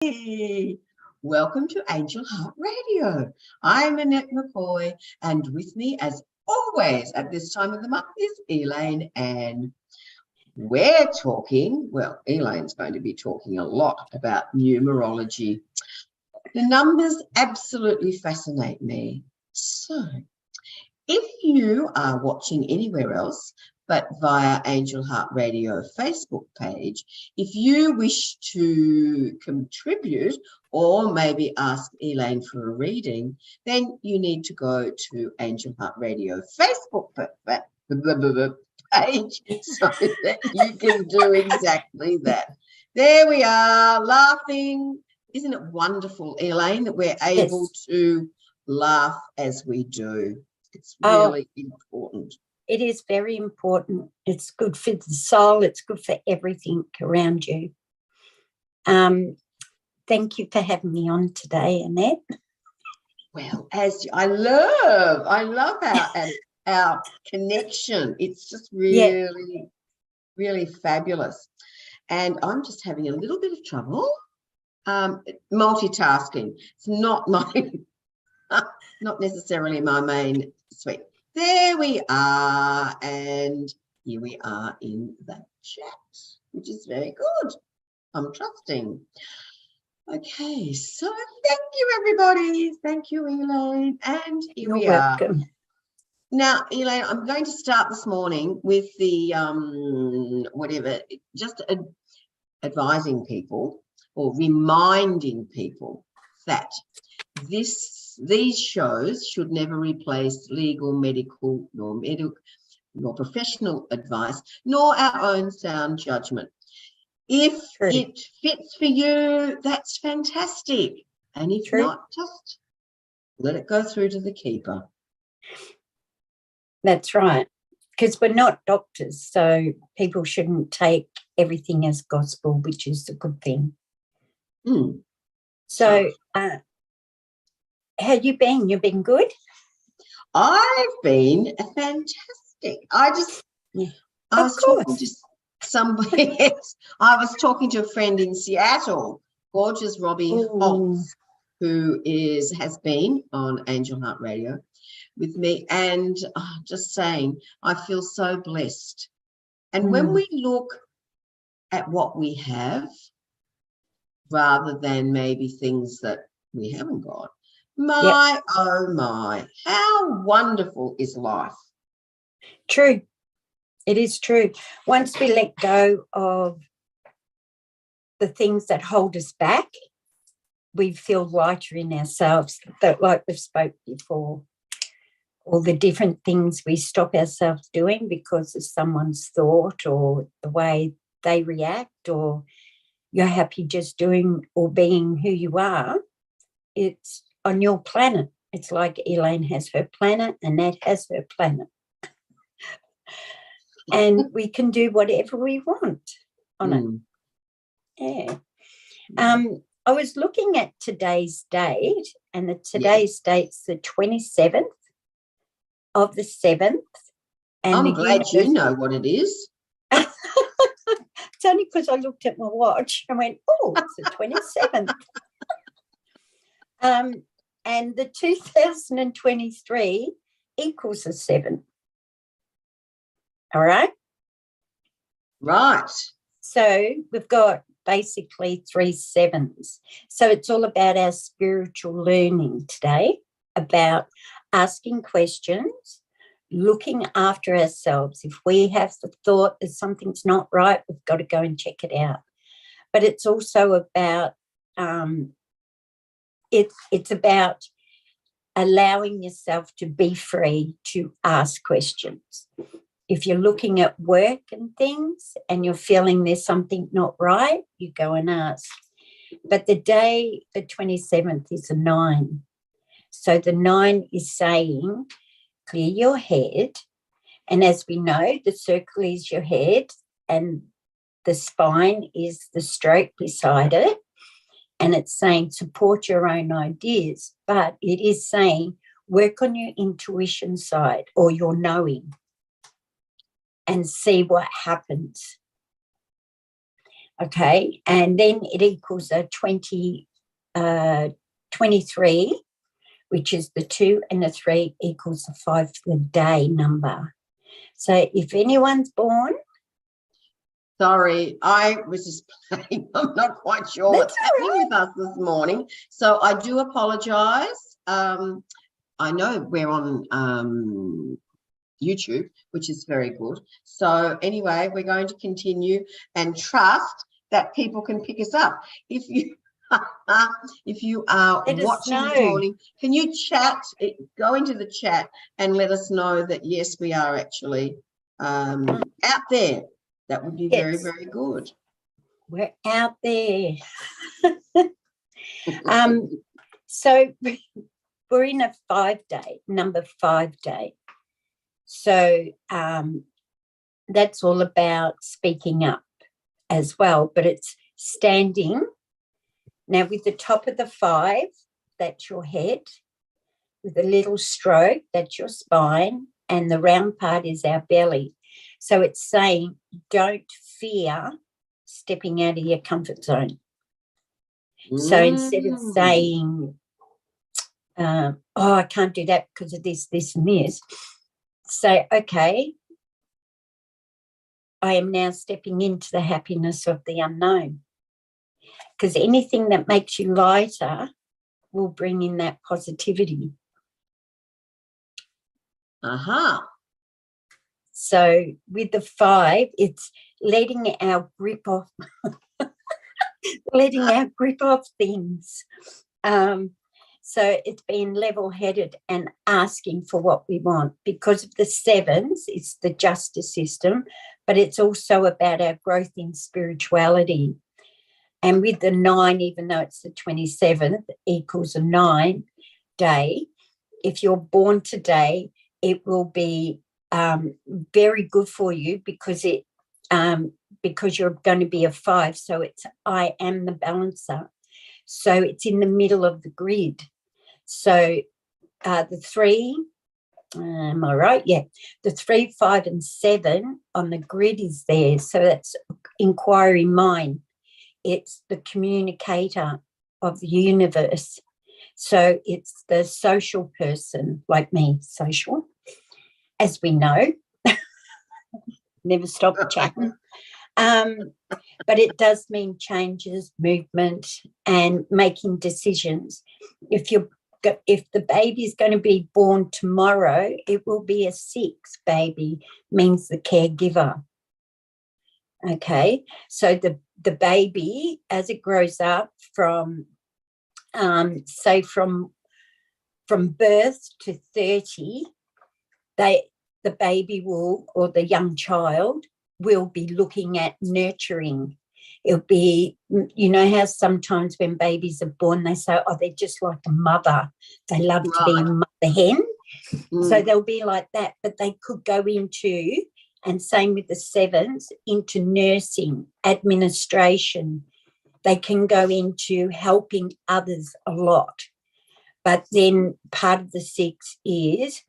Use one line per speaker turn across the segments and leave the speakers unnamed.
Hey, welcome to Angel Heart Radio. I'm Annette McCoy, and with me, as always, at this time of the month is Elaine Ann. We're talking, well, Elaine's going to be talking a lot about numerology. The numbers absolutely fascinate me. So, if you are watching anywhere else, but via Angel Heart Radio Facebook page, if you wish to contribute or maybe ask Elaine for a reading, then you need to go to Angel Heart Radio Facebook page so that you can do exactly that. There we are, laughing. Isn't it wonderful, Elaine, that we're able to laugh as we do? It's really important.
It is very important. It's good for the soul. It's good for everything around you. Thank you for having me on today, Annette.
Well, I love our connection. It's just really, really fabulous. And I'm just having a little bit of trouble multitasking. It's not necessarily my main suite. There we are, and here we are in the chat, which is very good. I'm trusting. Okay, so thank you, everybody. Thank you, Elaine. And here we are. Now, Elaine, I'm going to start this morning with the just advising people or reminding people that these shows should never replace legal, medical, nor professional advice, nor our own sound judgment. If it fits for you, that's fantastic. And if not, just let it go through to the keeper.
That's right. Because we're not doctors, so people shouldn't take everything as gospel, which is a good thing. So, how you been? You've been good?
I've been fantastic. I was talking to somebody else. I was talking to a friend in Seattle, gorgeous Robbie Holtz, who has been on Angel Heart Radio with me, and just saying, I feel so blessed. And when we look at what we have, rather than maybe things that we haven't got, oh my, how wonderful is life?
True. It is true. Once we let go of the things that hold us back, we feel lighter in ourselves, that like we've spoke before. All the different things we stop ourselves doing because of someone's thought or the way they react, or you're happy just doing or being who you are. It's on your planet. It's like Elaine has her planet, Annette has her planet. And we can do whatever we want on it. Yeah. I was looking at today's date, and today's date's the 27th of the 7th. And
I'm glad you know what it is.
It's only because I looked at my watch and went, oh, it's the 27th. And the 2023 equals a 7. All right?
Right.
So we've got basically 3 7s. So it's all about our spiritual learning today, about asking questions, looking after ourselves. If we have the thought that something's not right, we've got to go and check it out. But it's also about it's about allowing yourself to be free to ask questions. If you're looking at work and things and you're feeling there's something not right, you go and ask. But the day, the 27th, is a 9. So the 9 is saying, clear your head. And as we know, the circle is your head and the spine is the stroke beside it. And it's saying support your own ideas, but it is saying work on your intuition side or your knowing and see what happens. Okay, and then it equals a 23, which is the 2 and the 3 equals the 5 for the day number. So if anyone's born...
Sorry, I was just playing. I'm not quite sure what's happening with us this morning. So I do apologise. I know we're on YouTube, which is very good. So anyway, we're going to continue and trust that people can pick us up. If you if you are watching this morning, can you go into the chat and let us know that yes, we are actually out there. That would be very, very good.
We're out there. So we're in a 5-day, number 5 day. So that's all about speaking up as well, but it's standing. Now with the top of the 5, that's your head. With a little stroke, that's your spine. And the round part is our belly. So it's saying don't fear stepping out of your comfort zone. So instead of saying, I can't do that because of this, this, and this, say, okay, I am now stepping into the happiness of the unknown. Because anything that makes you lighter will bring in that positivity. So with the 5, it's letting our grip off, things. So it's being level-headed and asking for what we want. Because of the 7s, it's the justice system, but it's also about our growth in spirituality. And with the 9, even though it's the 27th, equals a 9 day. If you're born today, it will be very good for you because you're going to be a 5. So it's I am the balancer. So it's in the middle of the grid. So the 3, am I right? Yeah. The 3, 5, and 7 on the grid is there. So that's inquiry mind. It's the communicator of the universe. So it's the social person, like me, social, as we know. Never stop chatting. But it does mean changes, movement, and making decisions. If the baby is going to be born tomorrow, it will be a 6 baby, means the caregiver. Okay, so the baby, as it grows up from, say, from birth to 30, the baby will, or the young child, will be looking at nurturing. It'll be, you know how sometimes when babies are born, they say, oh, they're just like a mother. They love to be a mother hen. So they'll be like that, but they could go into, and same with the 7s, into nursing, administration. They can go into helping others a lot. But then part of the 6 is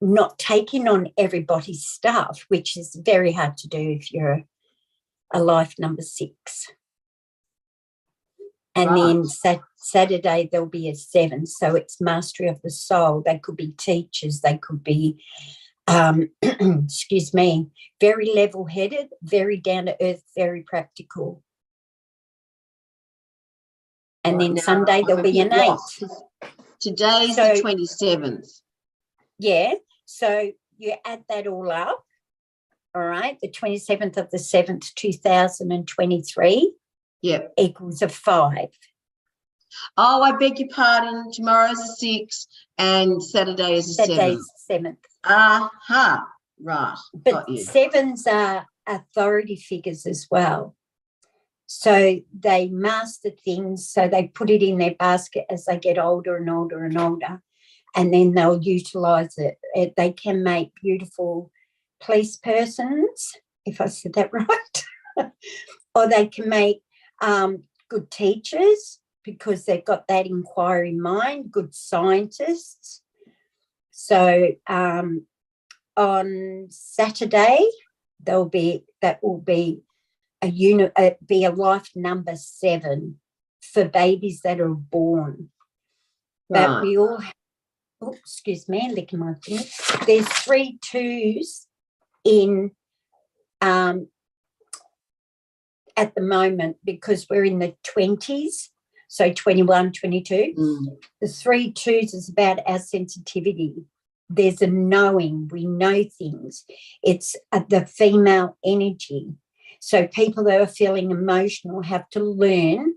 not taking on everybody's stuff, which is very hard to do if you're a life number 6. And then Saturday there'll be a 7. So it's mastery of the soul. They could be teachers. They could be, excuse me, very level-headed, very down-to-earth, very practical. And then Sunday there'll be an 8.
Today's the 27th.
Yeah. So you add that all up, all right, the 27th of the 7th, 2023 equals a 5.
Oh, I beg your pardon. Tomorrow's a 6 and Saturday is a 7.
Saturday's 7th.
Right.
But 7s are authority figures as well. So they master things, so they put it in their basket as they get older and older and older, and then they'll utilise it. They can make beautiful police persons, if I said that right, or they can make good teachers because they've got that inquiry mind, good scientists. So on Saturday, that will be be a life number 7 for babies that are born. But
Right.
we all, excuse me, licking my finger. There's 3 2s in at the moment, because we're in the 20s, so 21, 22. The 3 2s is about our sensitivity. There's a knowing, we know things. It's the female energy. So people that are feeling emotional have to learn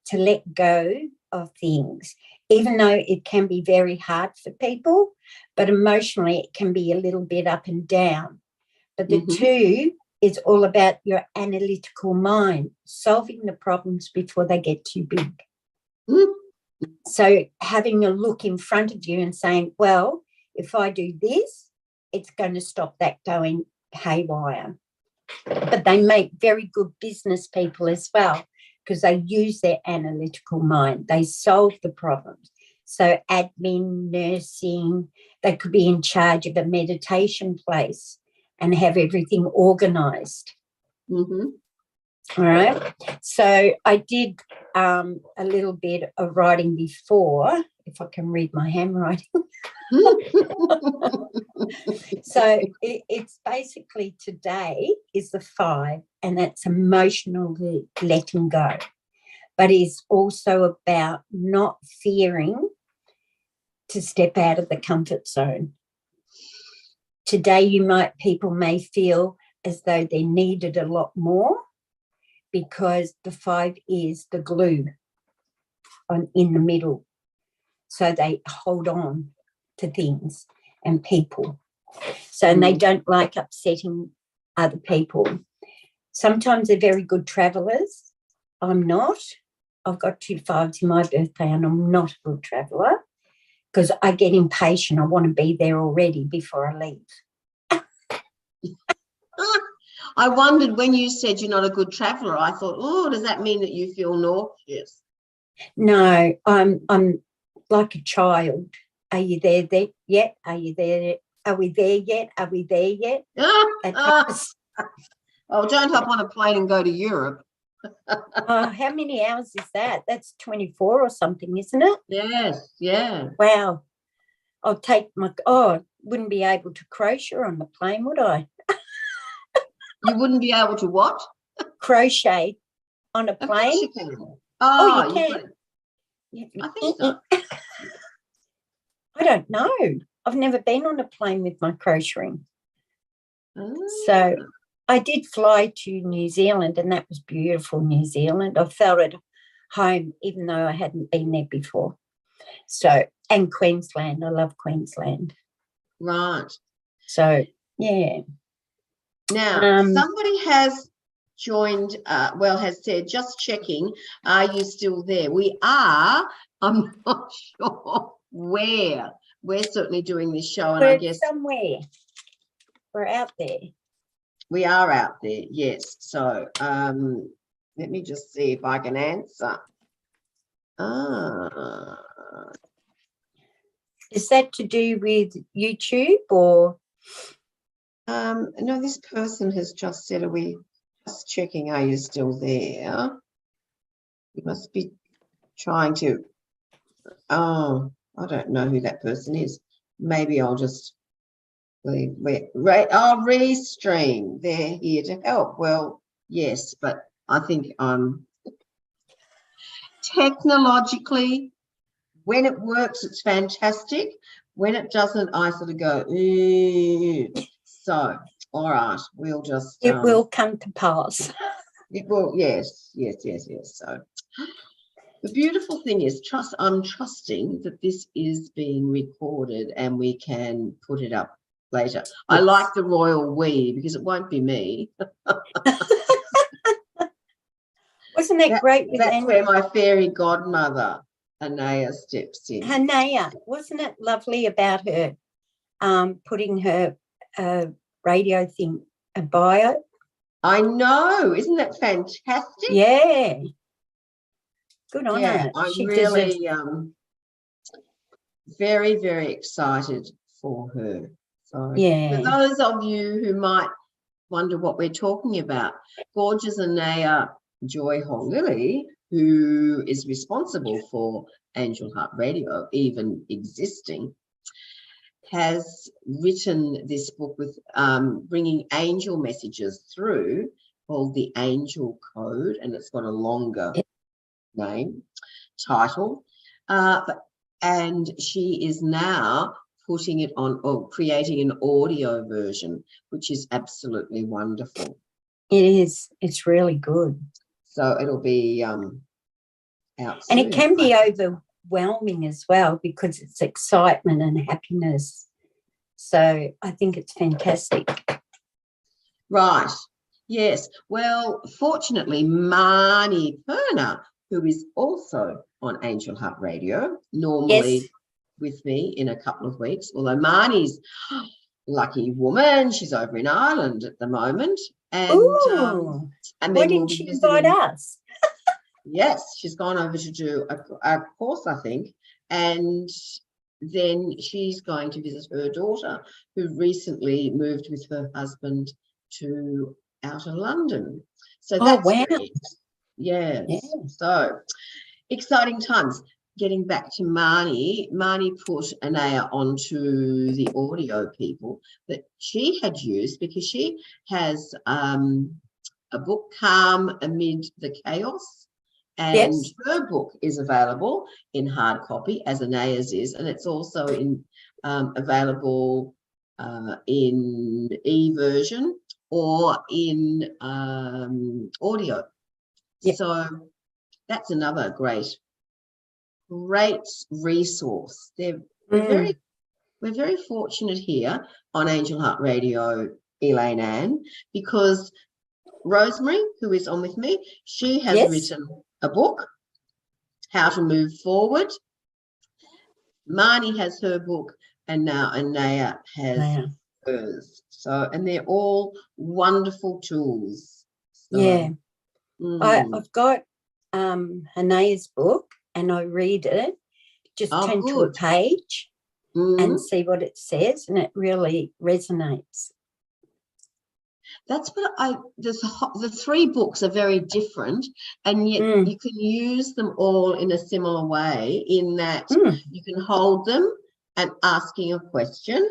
to let go of things, even though it can be very hard for people, but emotionally it can be a little bit up and down. But the 2 is all about your analytical mind, solving the problems before they get too big. So having a look in front of you and saying, well, if I do this, it's going to stop that going haywire. But they make very good business people as well, because they use their analytical mind. They solve the problems. So admin, nursing, they could be in charge of a meditation place and have everything organised. All right. So I did a little bit of writing before, if I can read my handwriting. So it's basically, today is the 5, and that's emotionally letting go. But it's also about not fearing to step out of the comfort zone. Today, people may feel as though they needed a lot more, because the 5 is the glue in the middle. So they hold on to things and people. So, and they don't like upsetting other people. Sometimes they're very good travellers. I'm not. I've got 2 5s in my birthday, and I'm not a good traveller, because I get impatient. I want to be there already before I leave.
I wondered, when you said you're not a good traveller, I thought, oh, does that mean that you feel nauseous?
No, I'm like a child. Are you there yet? Are you there? Are we there yet? Are we there yet?
Oh, don't hop on a plane and go to Europe.
How many hours is that? That's 24 or something, isn't it?
Yes, yeah.
Wow. I'll take wouldn't be able to crochet on the plane, would I?
You wouldn't be able to what?
Crochet on a plane.
Of course you can. Oh,
you can.
I think so.
I don't know. I've never been on a plane with my crocheting. So I did fly to New Zealand, and that was beautiful, New Zealand. I felt at home, even though I hadn't been there before. So, and Queensland. I love Queensland.
Right.
So, yeah.
Now, somebody has joined, has said, just checking, are you still there? We are. I'm not sure where. We're certainly doing this show, and I guess
somewhere. We're out there.
We are out there, yes. So let me just see if I can answer.
Is that to do with YouTube or?
No, this person has just said, are we just checking, are you still there? You must be trying to, I don't know who that person is. Maybe I'll just Restream. They're here to help. Well, yes, but I think technologically, when it works, it's fantastic. When it doesn't, I sort of go, ooh. So, all right, we'll just.
It will come to pass.
It will, yes. So, the beautiful thing is, I'm trusting that this is being recorded and we can put it up later. Yes. I like the royal we, because it won't be me.
Wasn't that great?
That's where my fairy godmother, Anayah, steps in.
Anayah, wasn't it lovely about her putting her radio thing, a bio?
I know. Isn't that fantastic?
Yeah. Good on her.
I'm really very, very excited for her. So, for those of you who might wonder what we're talking about. Gorgeous Anayah Joy Hole Lily, who is responsible for Angel Heart Radio even existing, has written this book with bringing angel messages through, called The Angel Code, and it's got a longer title. And she is now putting it on, or creating an audio version, which is absolutely wonderful.
It is. It's really good.
So it'll be out
and
soon.
it can be overwhelming as well, because it's excitement and happiness. So I think it's fantastic.
Right. Yes. Well, fortunately, Marnie Perner, who is also on Angel Heart Radio, normally with me in a couple of weeks, although Marnie's lucky woman, she's over in Ireland at the moment. And,
Ooh,
and
why
then we'll
didn't
be
she
visiting.
invite us?
Yes, she's gone over to do a course, I think, and then she's going to visit her daughter, who recently moved with her husband to outer London. So that's
wow.
great. Yes. So exciting times. Getting back to Marnie put Anayah onto the audio people that she had used, because she has a book, Calm Amid the Chaos, and her book is available in hard copy, as Anayah's is, and it's also in available in e-version or in audio. So that's another great resource. We're very fortunate here on Angel Heart Radio, Elaine Ann, because Rosemary, who is on with me, she has written a book, How to Move Forward. Marnie has her book, and now Anayah has hers. So, and they're all wonderful tools. So,
I've got Anayah's book, and I read it, just turn to a page and see what it says, and it really resonates.
That's what the three books are very different, and yet you can use them all in a similar way, in that you can hold them and asking a question,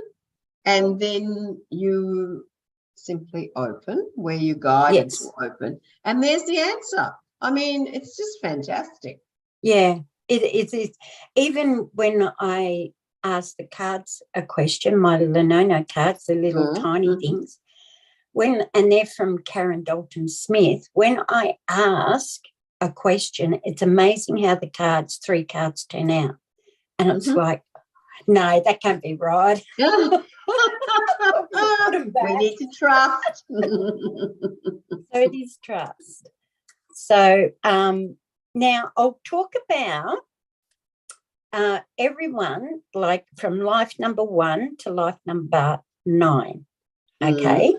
and then you simply open where you guided to open, and there's the answer. I mean, it's just fantastic.
Yeah, it is. Even when I ask the cards a question, my Lenono cards, the little tiny things, and they're from Karen Dalton Smith, when I ask a question, it's amazing how the three cards turn out. And it's like, no, that can't be right.
We need to trust.
So it is trust. So now I'll talk about everyone, like from life number 1 to life number 9. Okay.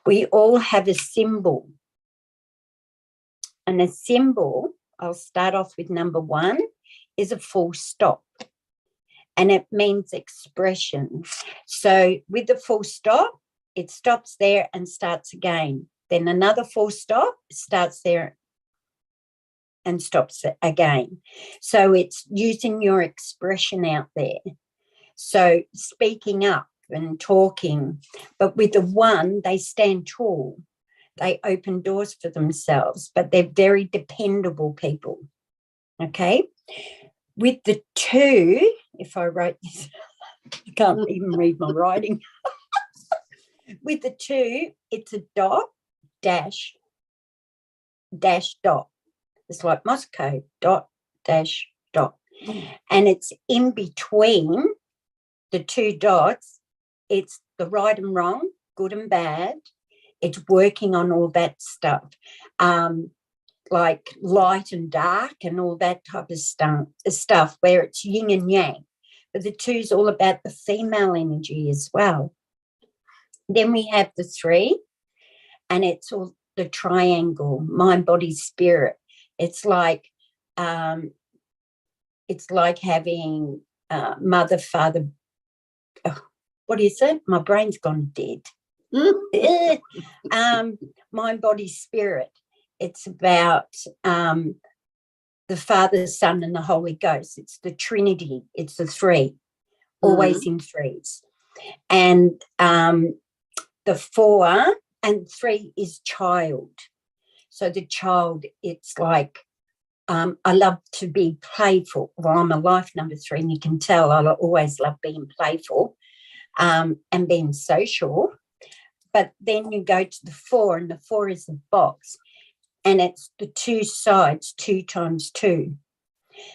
We all have a symbol. And a symbol, I'll start off with number 1, is a full stop. And it means expression. So with the full stop, it stops there and starts again. Then another full stop, starts there and stops again. So it's using your expression out there. So speaking up and talking. But with the 1, they stand tall. They open doors for themselves, but they're very dependable people. Okay? With the 2, if I wrote this, I can't even read my writing. With the 2, it's a dot, dash, dot. It's like Moscow, dot, dash, dot. And it's in between the 2 dots. It's the right and wrong, good and bad. It's working on all that stuff, like light and dark and all that type of stuff where it's yin and yang. But the 2's all about the female energy as well. Then we have the 3, and it's all the triangle, mind, body, spirit. It's like having mother, father. Oh, what is it? My brain's gone dead. Mind, body, spirit. It's about the Father, Son, and the Holy Ghost. It's the Trinity. It's the three, always in threes. And the 4 and 3 is child. So the child, it's like, I love to be playful. Well, I'm a life number 3, and you can tell I always love being playful and being social. But then you go to the 4, and the 4 is the box, and it's the 2 sides, 2 times 2.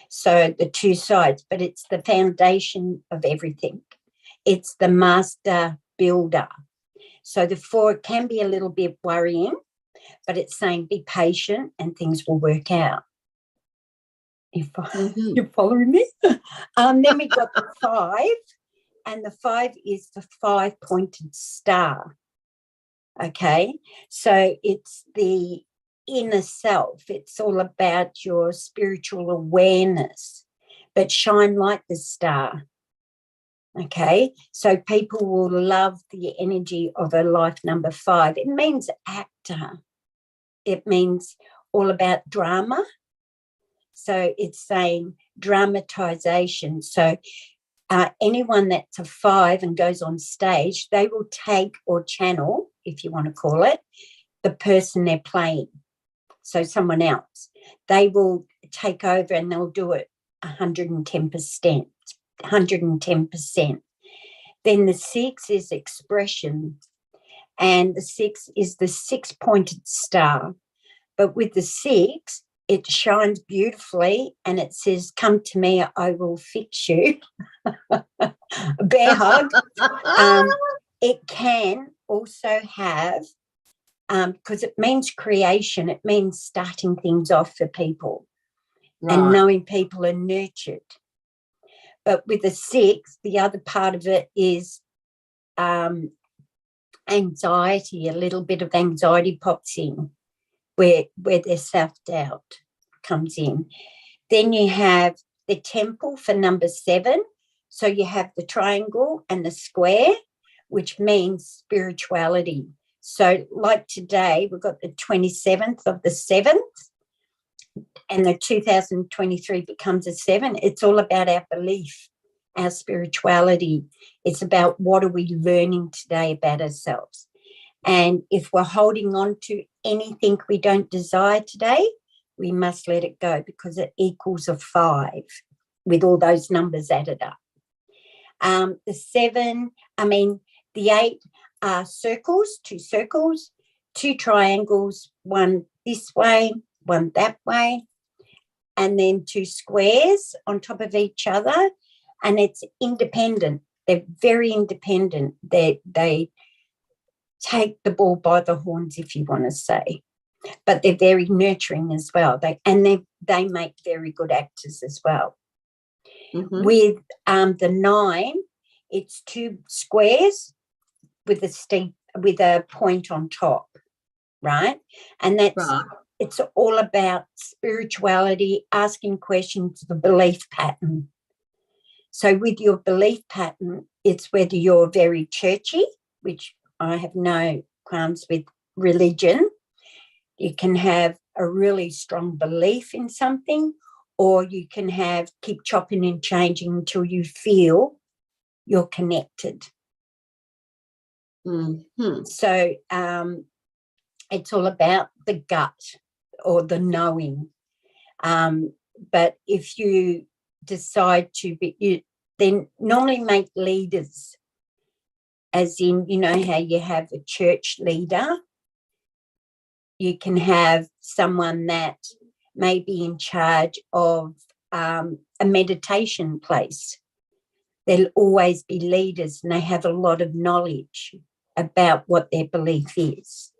So the 2 sides, but it's the foundation of everything. It's the master builder. So the 4 can be a little bit worrying, but it's saying be patient and things will work out. If you're following me. Then we got the 5, and the 5 is the 5-pointed star. Okay, so it's the inner self. It's all about your spiritual awareness, but shine like the star. Okay, so people will love the energy of a life number 5. It means actor. It means all about drama. So it's saying dramatization. So anyone that's a 5 and goes on stage, they will take or channel, if you want to call it, the person they're playing. So someone else, they will take over and they'll do it 110%, 110%. Then the 6 is expression, and the 6 is the 6-pointed star. But with the 6, it shines beautifully, and it says, come to me, I will fix you. A bear hug. It can also have, because it means creation, it means starting things off for people, right, and knowing people are nurtured. But with the 6, the other part of it is anxiety. A little bit of anxiety pops in where their self-doubt comes in. Then you have the temple for number 7. So you have the triangle and the square, which means spirituality. So like today, we've got the 27th of the 7th, and the 2023 becomes a 7. It's all about our belief, our spirituality. It's about what are we learning today about ourselves. And if we're holding on to anything we don't desire today, we must let it go, because it equals a 5 with all those numbers added up. The 7, the 8 are circles, 2 triangles, one this way, one that way, and then 2 squares on top of each other, and it's independent. They're very independent. They take the ball by the horns, if you want to say, but they're very nurturing as well. They make very good actors as well. With the 9, it's 2 squares with a point on top, right? And that's right. It's all about spirituality, asking questions, the belief pattern. So with your belief pattern, it's whether you're very churchy, which I have no qualms with religion. You can have a really strong belief in something, or you can keep chopping and changing until you feel you're connected. So it's all about the gut or the knowing. But if you decide to be, then normally make leaders, as in, you know how you have a church leader, you can have someone that may be in charge of a meditation place. There'll always be leaders, and they have a lot of knowledge about what their belief is.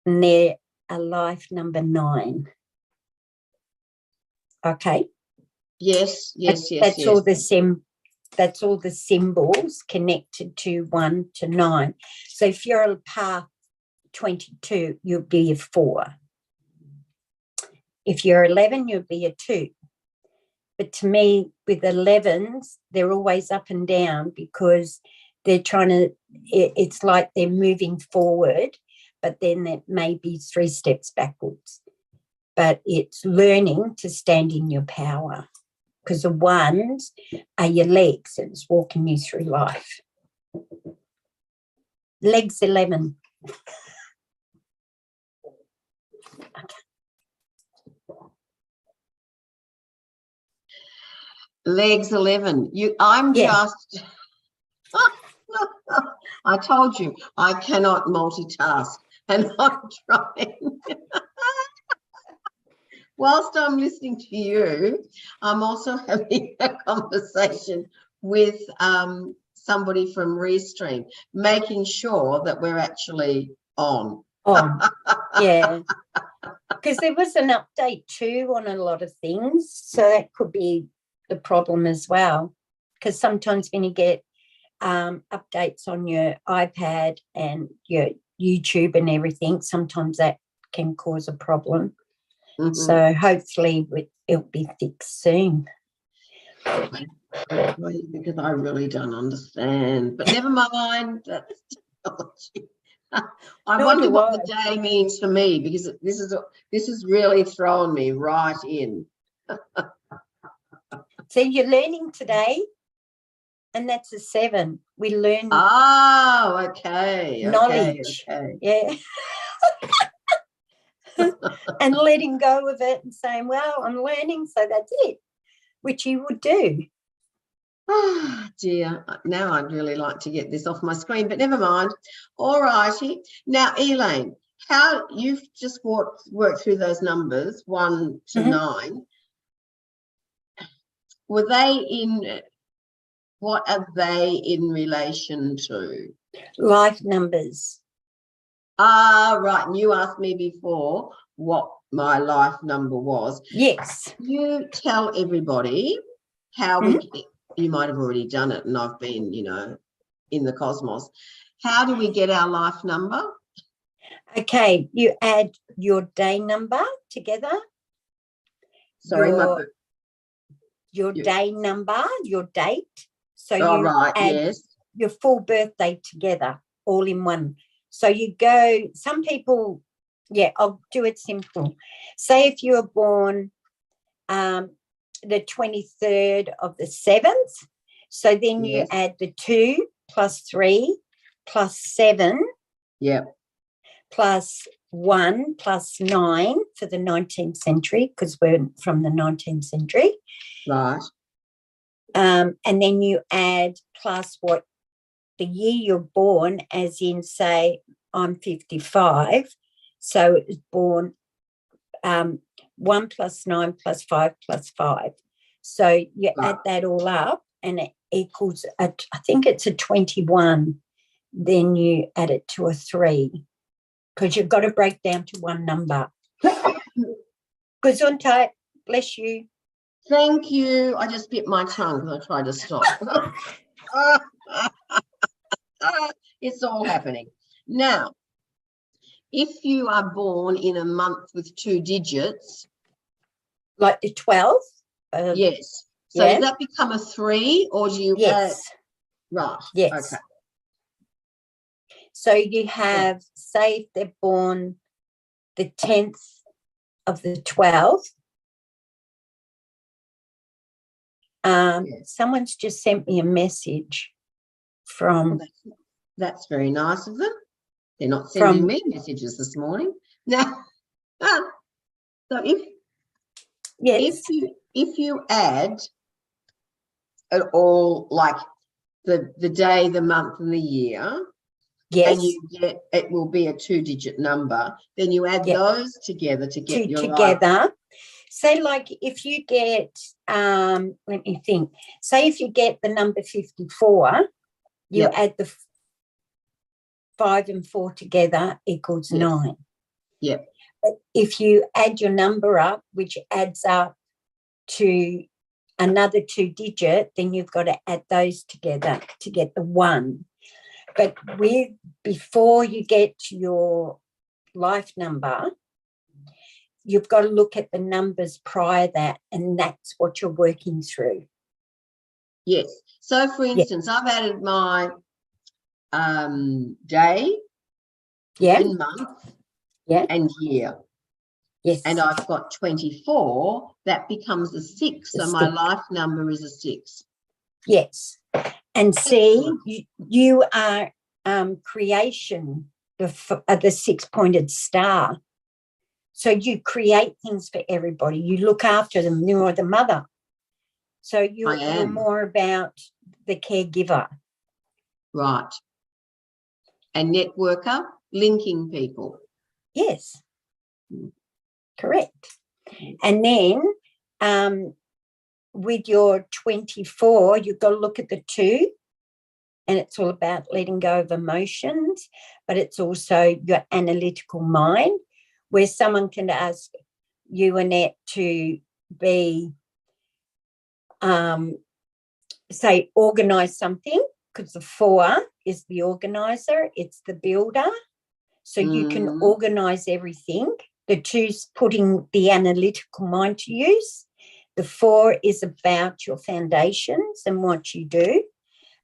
And they're a life number 9. Okay. Yes. That's all the symbols connected to 1 to 9. So if you're a path 22, you'll be a 4. If you're 11, you'll be a 2. But to me, with 11s, they're always up and down, because they're trying to, it's like they're moving forward, but then that may be 3 steps backwards. But it's learning to stand in your power, because the ones are your legs, and it's walking you through life. Legs 11.
Legs 11. I'm just. I told you I cannot multitask, and I'm trying. Whilst I'm listening to you, I'm also having a conversation with somebody from Restream, making sure that we're actually on.
Yeah. Because there was an update too on a lot of things, so that could be the problem as well. Because sometimes when you get updates on your iPad and your YouTube and everything, sometimes that can cause a problem. Mm-hmm. So hopefully it'll be fixed soon.
Because I really don't understand, but never mind. That's technology. I wonder what the day means for me, because this is really thrown me right in.
So you're learning today, and that's a 7. We learn.
Oh, okay.
Knowledge.
Okay.
Yeah. And letting go of it and saying, well, I'm learning, so that's it, which you would do.
Oh, dear. Now I'd really like to get this off my screen, but never mind. All righty. Now, Elaine, how you've just worked through those numbers, 1 to 9. Were they what are they in relation to?
Life numbers.
Ah, right. And you asked me before what my life number was.
Yes.
You tell everybody how you might have already done it, and I've been, in the cosmos. How do we get our life number?
Okay, you add your day number together.
Sorry,
your day number, your date. So you
right,
add
yes.
your full birthday together, all in one. So you go, some people, I'll do it simple. Say if you were born the 23rd of the 7th, so then you add the 2 plus 3 plus 7.
Yep.
Plus 1 plus 9 for the 19th century, because we're from the 19th century.
Right.
And then you add plus what the year you're born, as in, say, I'm 55. So it was born 1 plus 9 plus 5 plus 5. So you add that all up and it equals, I think it's a 21. Then you add it to a 3. Because you've got to break down to one number. Gesundheit, bless you.
Thank you. I just bit my tongue because I tried to stop. It's all happening. Now, if you are born in a month with 2 digits.
Like the 12th?
Yes. So does that become a 3, or do you add? Right.
Yes.
Okay.
So you have, say if they're born the 10th of the 12th. Someone's just sent me a message from...
Well, that's very nice of them. They're not sending me messages this morning. Now, so if you add it all, like the day, the month, and the year, and you get, it will be a 2-digit number, then you add those together to get your
together.
life.
Say, like, if you get, let me think. Say if you get the number 54, you add the 5 and 4 together equals 9.
Yep.
But if you add your number up, which adds up to another 2-digit, then you've got to add those together to get the 1. But before you get to your life number, you've got to look at the numbers prior to that, and that's what you're working through.
Yes. So, for instance, I've added my day
Yeah.
and month
Yeah.
and year.
Yes.
And I've got 24. That becomes a 6. So my life number is a 6.
Yes. And see, you are creation, the 6-pointed star. So you create things for everybody. You look after them. You're the mother. So you're more about the caregiver.
Right. A networker, linking people.
Yes. Correct. And then with your 24, you've got to look at the 2, and it's all about letting go of emotions, but it's also your analytical mind, where someone can ask you, Annette, to be, say, organise something, because the 4 is the organiser, it's the builder. So you can organise everything. The 2's putting the analytical mind to use. The 4 is about your foundations and what you do,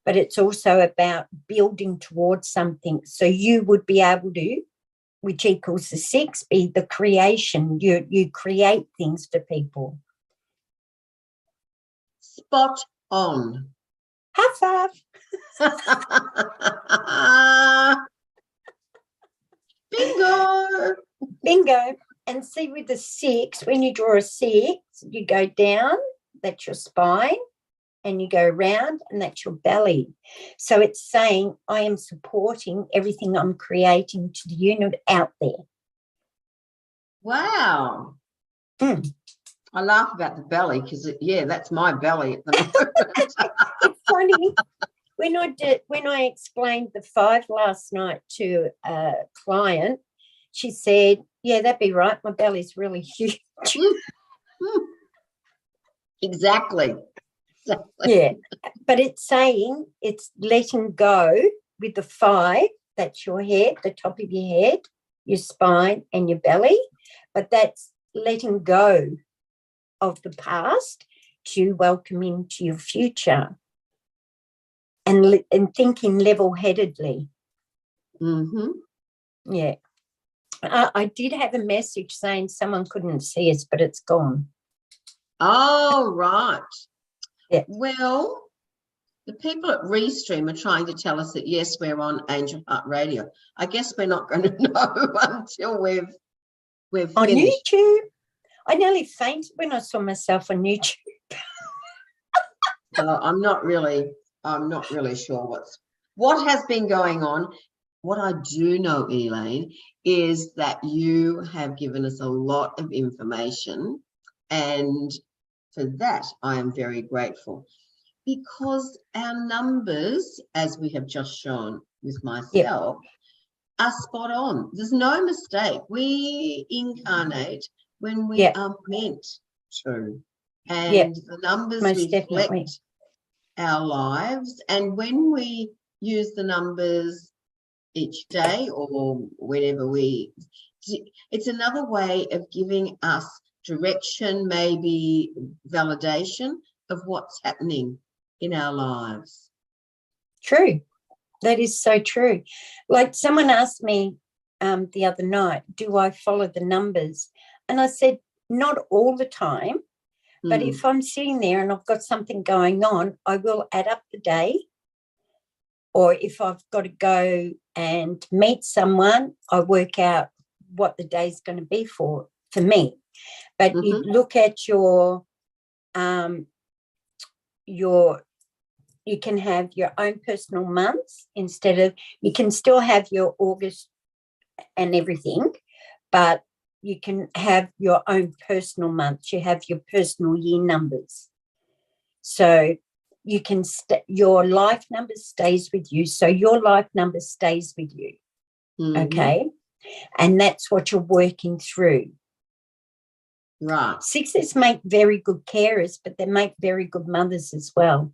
but it's also about building towards something. So you would be able to, which equals the 6, be the creation. You create things for people.
Spot on.
High five.
Bingo.
Bingo. And see, with the 6, when you draw a 6, you go down, that's your spine, and you go around, and that's your belly. So it's saying, I am supporting everything I'm creating to the unit out there.
Wow. I laugh about the belly because, that's my belly at the moment.
It's funny. When I explained the 5 last night to a client, she said, yeah, that'd be right. My belly's really huge.
Exactly.
Yeah, but it's saying it's letting go with the 5. That's your head, the top of your head, your spine and your belly. But that's letting go of the past to welcome into your future and thinking level-headedly. Yeah. I did have a message saying someone couldn't see us, but it's gone.
Oh, right.
Yeah.
Well, the people at Restream are trying to tell us that, yes, we're on Angel Heart Radio. I guess we're not going to know until we've
on
finished.
YouTube. I nearly fainted when I saw myself on YouTube.
I'm not really sure what has been going on. What I do know, Elaine, is that you have given us a lot of information, and for that I am very grateful, because our numbers, as we have just shown with myself, are spot on. There's no mistake. We incarnate when we are meant to, and the numbers
most
reflect
definitely
our lives. And when we use the numbers each day or whenever it's another way of giving us direction, maybe validation of what's happening in our lives.
True. That is so true. Like someone asked me the other night, do I follow the numbers? And I said, not all the time, but if I'm sitting there and I've got something going on, I will add up the day. Or if I've got to go and meet someone, I work out what the day's going to be for me. But you look at your you can have your own personal months instead of, you can still have your August and everything, but you can have your own personal months. You have your personal year numbers. So you can, your life number stays with you. So your life number stays with you. Okay. And that's what you're working through.
Right.
6s make very good carers, but they make very good mothers as well.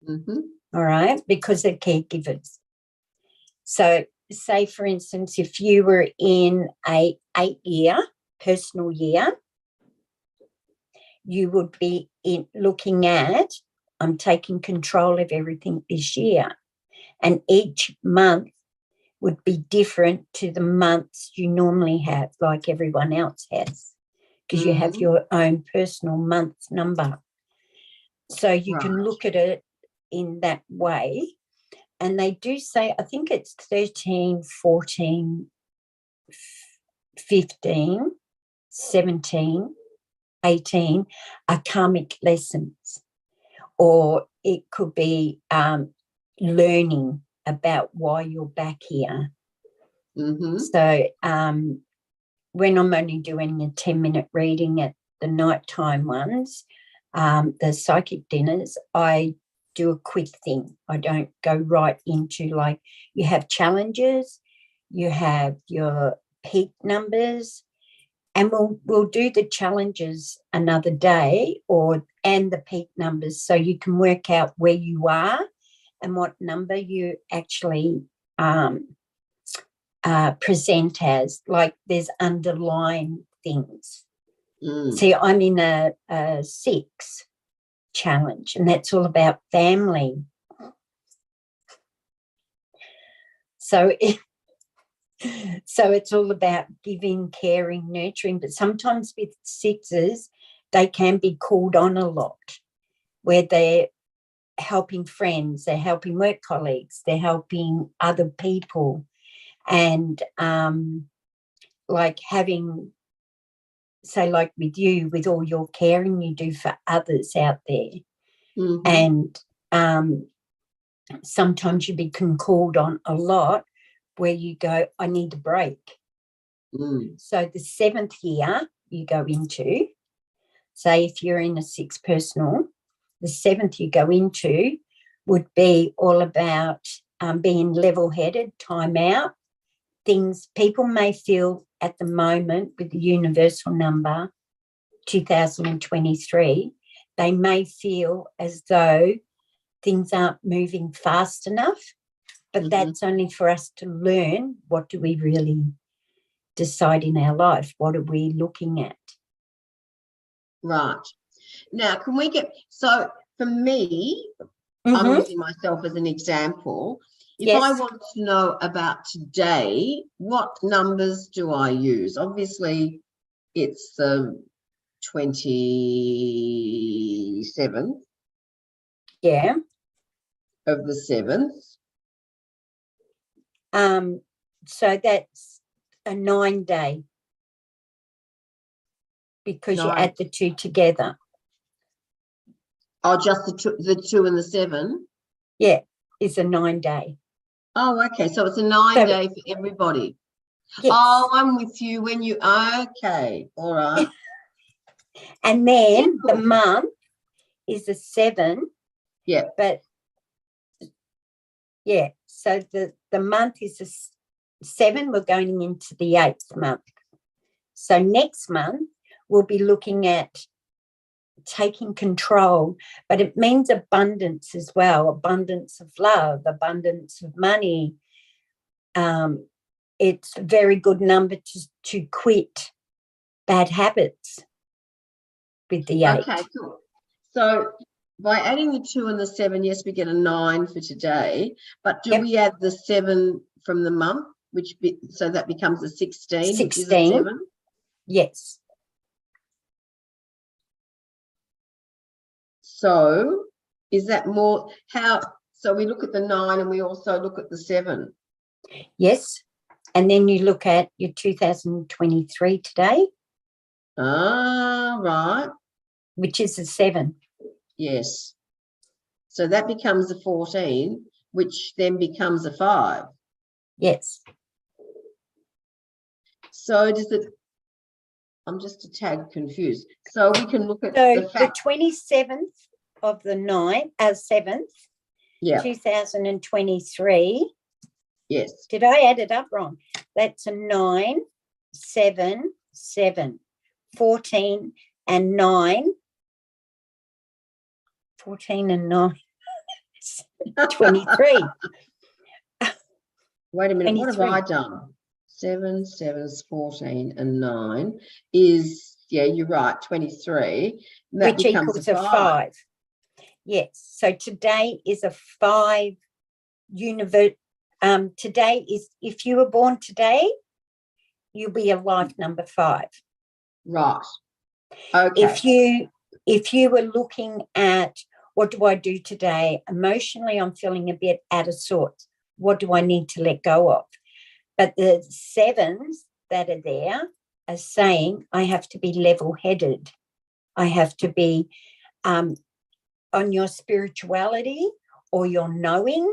All right, because they're caregivers. So say, for instance, if you were in a 8-year personal year, you would be looking at, I'm taking control of everything this year. And each month would be different to the months you normally have, like everyone else has, because you have your own personal month number. So you can look at it in that way. And they do say, I think it's 13, 14, 15, 17, 18 are karmic lessons, or it could be learning about why you're back here. So when I'm only doing a 10-minute reading at the nighttime ones, the psychic dinners, I do a quick thing. I don't go right into, like, you have challenges, you have your peak numbers, and we'll do the challenges another day, and the peak numbers, so you can work out where you are and what number you actually present as. Like, there's underlying things. See, I'm in a 6 challenge, and that's all about family. So it's all about giving, caring, nurturing. But sometimes with 6s, they can be called on a lot, where they're helping friends, they're helping work colleagues, they're helping other people, and like having, say, like with you, with all your caring you do for others out there. And sometimes you become called on a lot, where you go, I need a break. So the 7th year you go into, say if you're in a 6 personal, the 7th you go into would be all about being level-headed, time out, things people may feel at the moment with the universal number 2023, they may feel as though things aren't moving fast enough, but that's only for us to learn, what do we really decide in our life? What are we looking at? Right.
Now, can we get, so for me, I'm using myself as an example. If I want to know about today, what numbers do I use? Obviously, it's the 27th.
Yeah.
Of the 7th.
So that's a 9-day, because you add the 2 together.
Oh, just the 2 and the 7?
Yeah, it's a 9-day.
Oh, okay. So it's a 9-day for everybody. Yes. Oh, I'm with you when you, okay. All right.
And then the month is a 7.
Yeah.
But, yeah, so the month is a 7. We're going into the 8th month. So next month, we'll be looking at taking control, but it means abundance as well, abundance of love, abundance of money. It's a very good number to quit bad habits with the 8. Okay,
cool. So by adding the 2 and the 7, yes, we get a 9 for today, but do we add the 7 from the month, so that becomes a 16, which is a 7?
Yes.
So is that more, so we look at the 9 and we also look at the 7?
Yes. And then you look at your 2023 today.
Ah, right.
Which is a 7.
Yes. So that becomes a 14, which then becomes a 5.
Yes.
So does it, I'm just a tad confused. So we can look at
the 27th of the 7th, 2023.
Yes.
Did I add it up wrong? That's a 9, 7, 7, 14 and 9. 14 and 9. 23.
Wait a minute, 23. What have I done? 7, 7, 14 and 9 is, yeah, you're right, 23. That
which equals a 5. Yes. So today is a 5 today is, if you were born today, you'll be a life number 5.
Right. Okay.
If you were looking at, what do I do today? Emotionally, I'm feeling a bit out of sorts. What do I need to let go of? But the 7s that are there are saying, I have to be level-headed. I have to be on your spirituality or your knowing,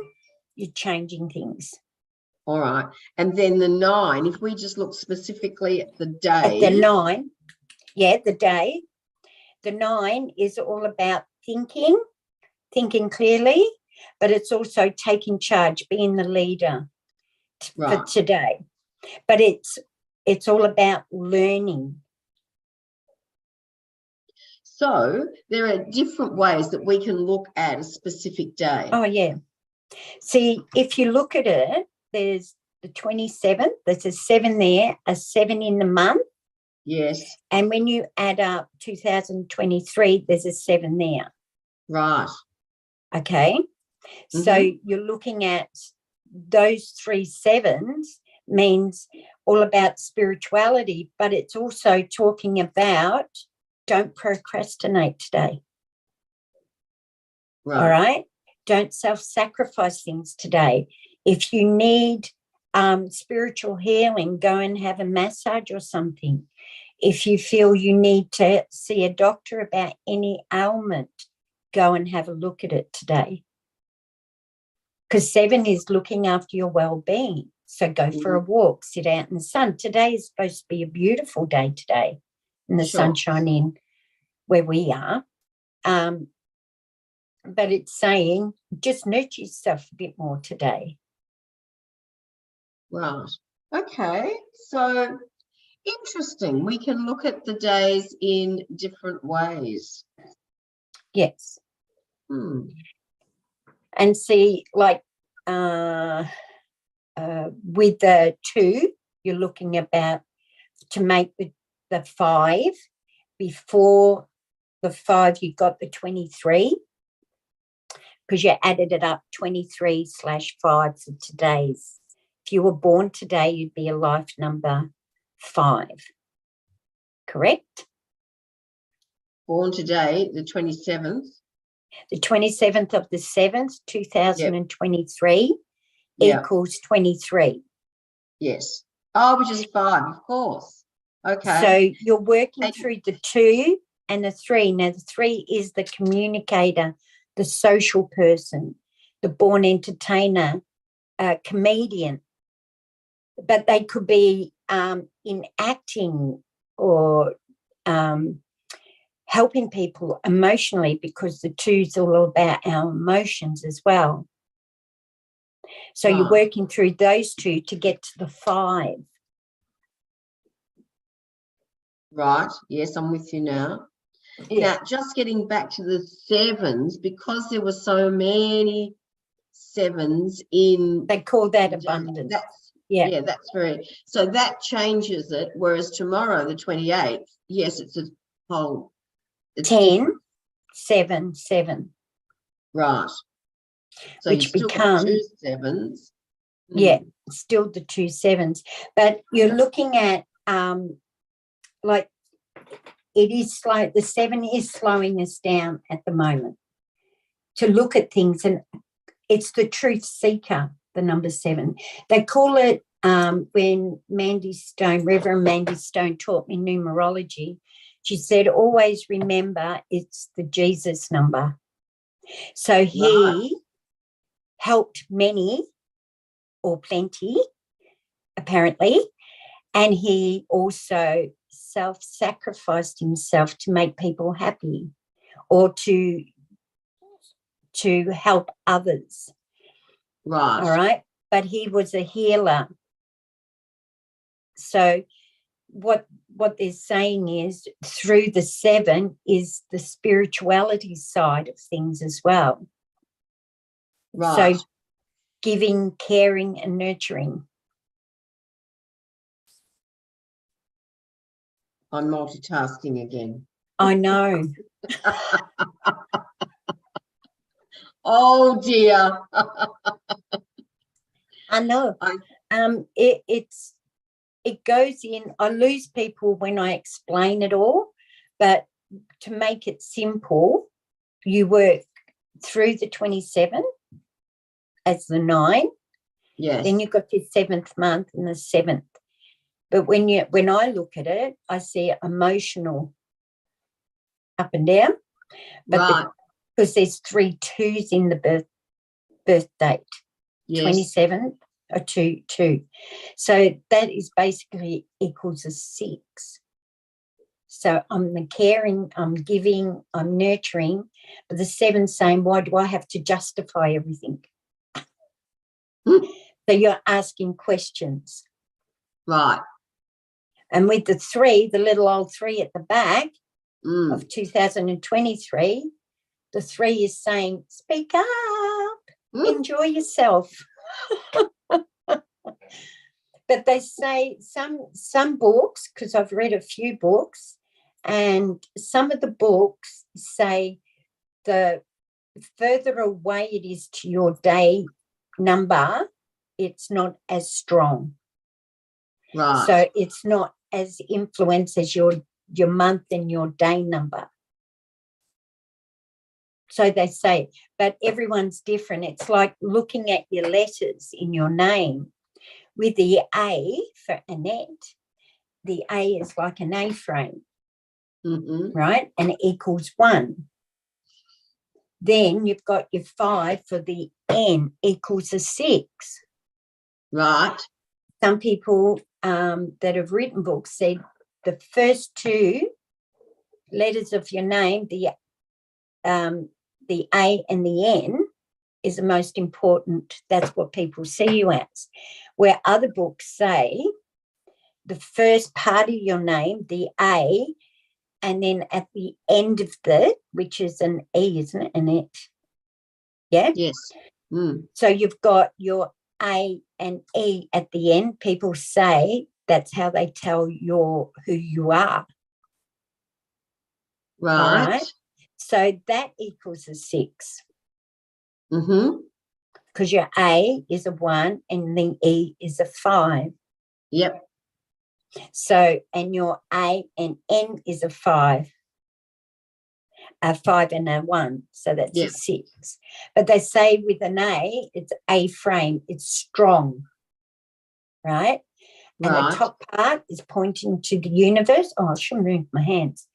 you're changing things.
All right. And then the 9, if we just look specifically at the day.
At the 9, the day. The 9 is all about thinking clearly, but it's also taking charge, being the leader for today. But it's all about learning.
So there are different ways that we can look at a specific day.
Oh, yeah. See, if you look at it, there's the 27th, there's a 7 there, a 7 in the month.
Yes.
And when you add up 2023, there's a 7 there.
Right.
Okay. So you're looking at those 3 7s means all about spirituality, but it's also talking about don't procrastinate today.
Right.
All right. Don't self-sacrifice things today. If you need spiritual healing, go and have a massage or something. If you feel you need to see a doctor about any ailment, go and have a look at it today. Because 7 is looking after your well-being. So go for a walk, sit out in the sun. Today is supposed to be a beautiful day today, and the sun shining where we are. But it's saying just nurture yourself a bit more today.
Right. Okay. So interesting. We can look at the days in different ways.
Yes. And see, like with the 2, you're looking about to make the 5. Before the 5, you got the 23, because you added it up, 23/5 for today's. If you were born today, you'd be a life number 5. Correct?
Born today, the 27th.
The 27th of the 7th, 2023 equals 23.
Yes. Oh, which is 5, of course. Okay.
So you're working through the 2 and the 3. Now, the 3 is the communicator, the social person, the born entertainer, comedian. But they could be in acting or helping people emotionally, because the 2 is all about our emotions as well. So you're working through those 2 to get to the 5.
Right. Yes, I'm with you now. Yeah. Now, just getting back to the 7s, because there were so many 7s in...
They call that abundance.
That's very... So that changes it, whereas tomorrow, the 28th, yes, it's a whole...
10, 7, 7.
Right. So
which becomes
2 7s.
Yeah, still the 2 7s. But you're looking at like it is slow. The 7 is slowing us down at the moment to look at things, and it's the truth seeker, the number 7. They call it when Reverend Mandy Stone taught me numerology, she said, always remember it's the Jesus number. So he helped many or plenty, apparently, and he also self-sacrificed himself to make people happy or to help others.
Right.
All right. But he was a healer. So what they're saying is through the 7 is the spirituality side of things as well.
Right.
So giving, caring and nurturing.
I'm multitasking again.
I know.
Oh dear.
I know. It goes in. I lose people when I explain it all, but to make it simple, you work through the 27 as the 9.
Yes.
Then you've got your 7th month and the 7th. But when I look at it, I see emotional up and down. But
right.
Because there's 3 2s in the birth date.
Yes.
27 or 2 2. So that is basically equals a 6. So I'm the caring, I'm giving, I'm nurturing, but the 7 saying, why do I have to justify everything? So you're asking questions.
Right.
And with the 3, the little old 3 at the back of 2023, the 3 is saying, speak up, enjoy yourself. But they say some books, because I've read a few books, and some of the books say the further away it is to your day number, it's not as strong.
Right.
So it's not as influenced as your month and your day number. So they say, but everyone's different. It's like looking at your letters in your name. With the A for Annette, the A is like an A-frame, right? And it equals 1. Then you've got your 5 for the N equals a 6.
Right.
Some people that have written books said the first 2 letters of your name, the A and the N, is the most important. That's what people see you as. Where other books say the first part of your name, the A, and then at the end of which is an E, isn't it, Annette? Yeah?
Yes.
So you've got your A and E at the end. People say that's how they tell who you are.
Right.
All right? So that equals a 6. Because your A is a 1 and the E is a 5.
Yep.
So, and your A and N is a 5. A 5 and a 1. So that's a 6. But they say with an A, it's A frame. It's strong. Right? And the top part is pointing to the universe. Oh, I shouldn't move my hands.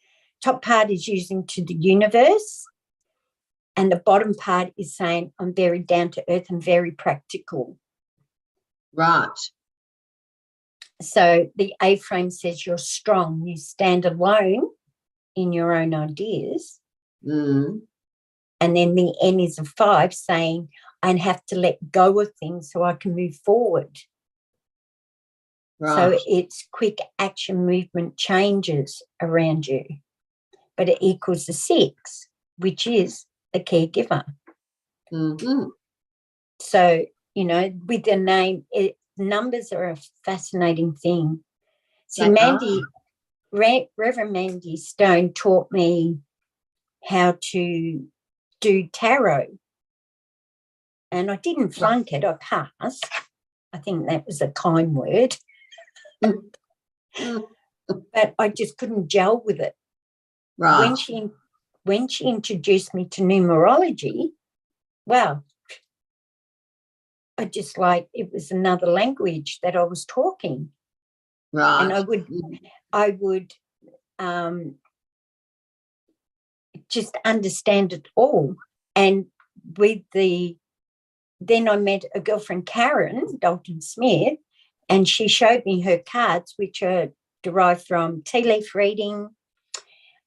Top part is using to the universe. And the bottom part is saying, I'm very down to earth and very practical.
Right.
So the A-frame says you're strong. You stand alone in your own ideas. And then the N is a 5 saying, I have to let go of things so I can move forward. Right. So it's quick action movement changes around you. But it equals a 6, which is the caregiver. So, with the name, numbers are a fascinating thing. See, Reverend Mandy Stone taught me how to do tarot. And I didn't flunk it, I passed. I think that was a kind word. But I just couldn't gel with it. Right. When she introduced me to numerology, well, I just it was another language that I was talking. Right. And I would just understand it all. And then I met a girlfriend, Karen Dalton Smith, and she showed me her cards, which are derived from tea leaf reading,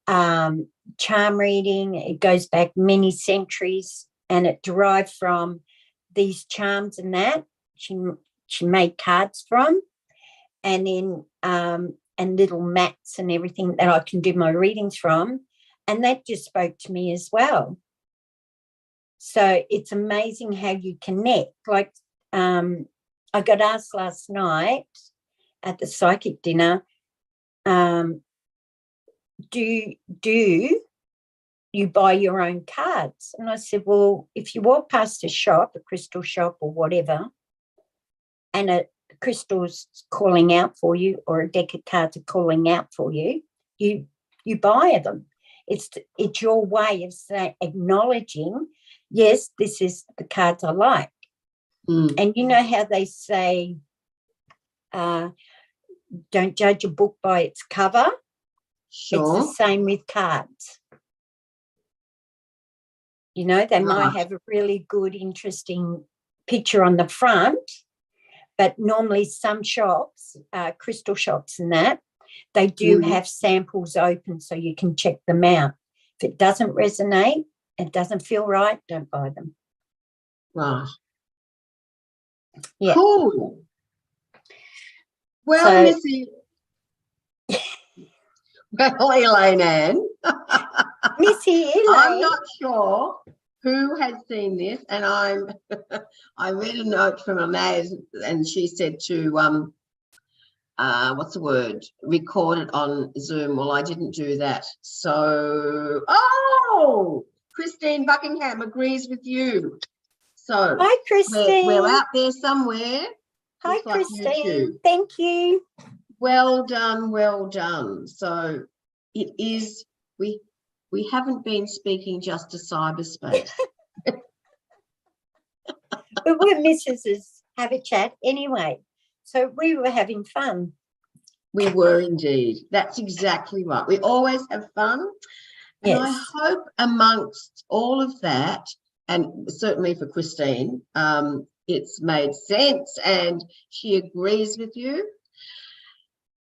charm reading. It goes back many centuries, and it derived from these charms and that she made cards from, and then and little mats and everything that I can do my readings from, and that just spoke to me as well. So it's amazing how you connect. I got asked last night at the psychic dinner, do you buy your own cards? And I said, well, if you walk past a shop, a crystal shop or whatever, and a crystal's calling out for you, or a deck of cards are calling out for you, you buy them. It's your way of acknowledging, yes, this is the cards I like. And you know how they say, don't judge a book by its cover?
Sure.
It's the same with cards. You know, they might have a really good, interesting picture on the front, but normally some shops, crystal shops and that, they do have samples open so you can check them out. If it doesn't resonate, it doesn't feel right, don't buy them.
Right.
Yeah.
Cool. Well,
So,
Missy. Well, Elaine Ann.
Missy Elaine.
I'm not sure who has seen this, and I read a note from Anayah, and she said to what's the word? Record it on Zoom. Well, I didn't do that. So, Christine Buckingham agrees with you. So,
hi, Christine.
We're out there somewhere.
Hi,
like
Christine. Thank you.
Well done, well done. So it is, we haven't been speaking just to cyberspace.
But we're missuses have a chat anyway. So we were having fun.
We were indeed. That's exactly right. We always have fun. And
Yes.
I hope amongst all of that, and certainly for Christine, it's made sense and she agrees with you.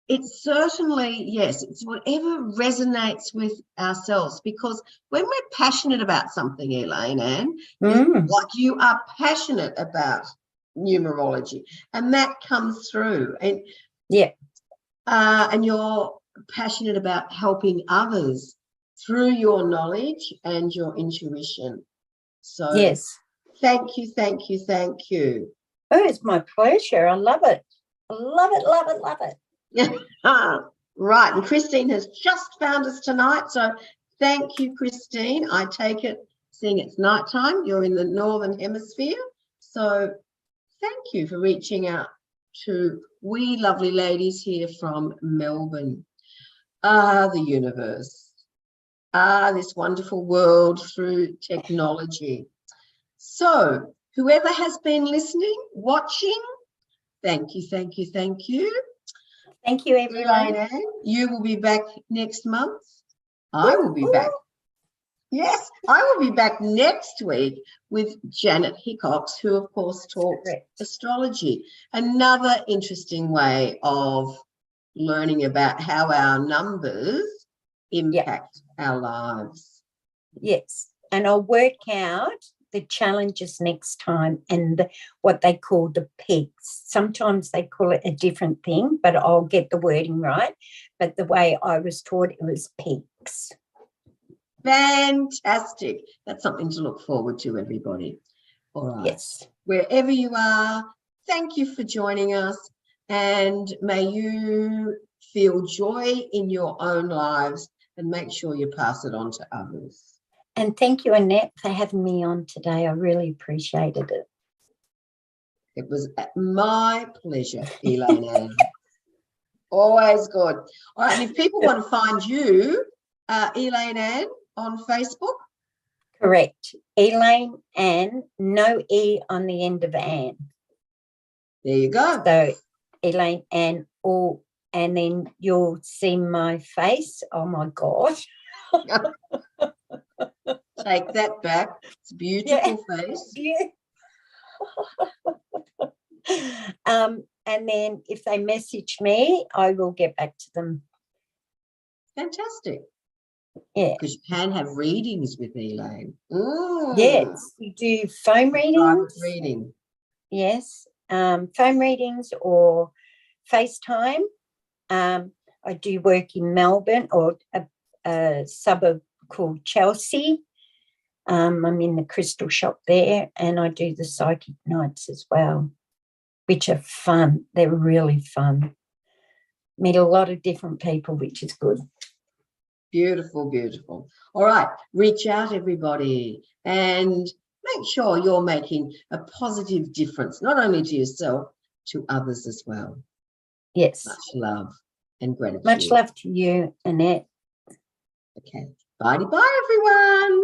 It's certainly, yes, it's whatever resonates with ourselves, because when we're passionate about something, Elaine Ann, like you are passionate about numerology, and that comes through. And and you're passionate about helping others through your knowledge and your intuition. So
yes.
Thank you, thank you, thank you.
Oh, it's my pleasure. I love it. I love it, love it, love it.
Right, and Christine has just found us tonight, so thank you, Christine. I take it, seeing it's nighttime, you're in the Northern Hemisphere, so thank you for reaching out to we lovely ladies here from Melbourne. The universe, this wonderful world through technology. So whoever has been listening, watching, thank you, thank you, thank you.
Thank you, everyone.
Elaine Ann, you will be back next month. I will be back. Yes, I will be back next week with Janet Hickox, who, of course, talks astrology. Another interesting way of learning about how our numbers impact our lives.
Yes, and I'll work out the challenges next time and what they call the peaks. Sometimes they call it a different thing, but I'll get the wording right. But the way I was taught, it was peaks.
Fantastic. That's something to look forward to, everybody. All right.
Yes.
Wherever you are, thank you for joining us, and may you feel joy in your own lives and make sure you pass it on to others.
And thank you, Annette, for having me on today. I really appreciated it.
It was my pleasure, Elaine Ann. Always good. All right, and if people want to find you, Elaine Ann on Facebook?
Correct. Elaine Ann, no E on the end of Ann.
There you go.
So Elaine Ann, and then you'll see my face. Oh, my God.
Take that back. It's a beautiful face.
Yeah. And then if they message me, I will get back to them.
Fantastic.
Yeah.
Because you can have readings with Elaine.
Yes, you do phone readings.
Reading.
Yes, phone readings or FaceTime. I do work in Melbourne or a suburb called Chelsea. I'm in the crystal shop there, and I do the psychic nights as well, which are fun. They're really fun. Meet a lot of different people, which is good.
Beautiful, beautiful. All right, reach out, everybody, and make sure you're making a positive difference, not only to yourself, to others as well.
Yes.
Much love and gratitude.
Much love to you, Annette.
Okay. Bye-bye, everyone.